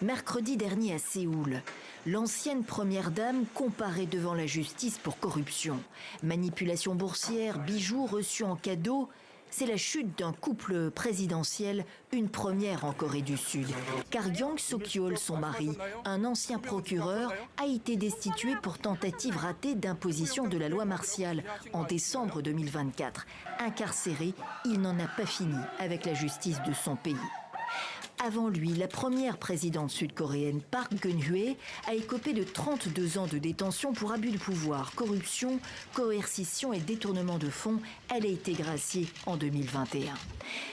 Mercredi dernier à Séoul, l'ancienne première dame comparaît devant la justice pour corruption. Manipulation boursière, bijoux reçus en cadeau, c'est la chute d'un couple présidentiel, une première en Corée du Sud. Car Young Suk-yeol, son mari, un ancien procureur, a été destitué pour tentative ratée d'imposition de la loi martiale en décembre 2024. Incarcéré, il n'en a pas fini avec la justice de son pays. Avant lui, la première présidente sud-coréenne, Park Geun-hye, a écopé de 32 ans de détention pour abus de pouvoir, corruption, coercition et détournement de fonds. Elle a été graciée en 2021.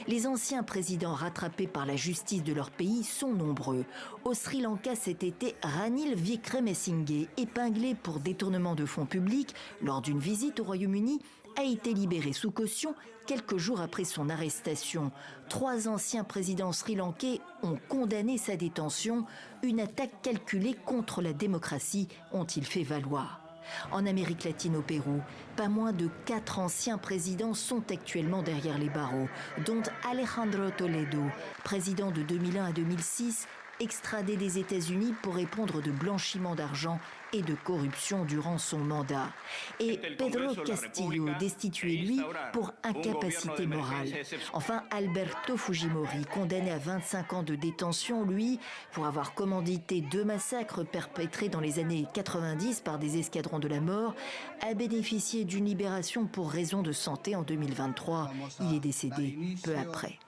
Les anciens présidents rattrapés par la justice de leur pays sont nombreux. Au Sri Lanka cet été, Ranil Wickremesinghe, épinglé pour détournement de fonds publics lors d'une visite au Royaume-Uni, a été libéré sous caution quelques jours après son arrestation. 3 anciens présidents sri-lankais ont condamné sa détention, une attaque calculée contre la démocratie, ont-ils fait valoir. En Amérique latine, au Pérou, pas moins de 4 anciens présidents sont actuellement derrière les barreaux, dont Alejandro Toledo, président de 2001 à 2006, extradé des États-Unis pour répondre de blanchiment d'argent et de corruption durant son mandat. Et Pedro Castillo, destitué lui pour incapacité morale. Enfin, Alberto Fujimori, condamné à 25 ans de détention, lui, pour avoir commandité 2 massacres perpétrés dans les années 90 par des escadrons de la mort, a bénéficié d'une libération pour raison de santé en 2023. Il est décédé peu après.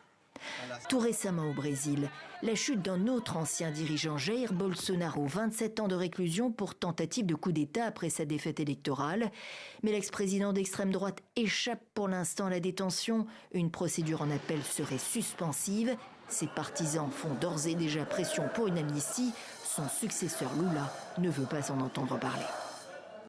Tout récemment au Brésil, la chute d'un autre ancien dirigeant, Jair Bolsonaro, 27 ans de réclusion pour tentative de coup d'État après sa défaite électorale. Mais l'ex-président d'extrême droite échappe pour l'instant à la détention. Une procédure en appel serait suspensive. Ses partisans font d'ores et déjà pression pour une amnistie. Son successeur Lula ne veut pas en entendre parler.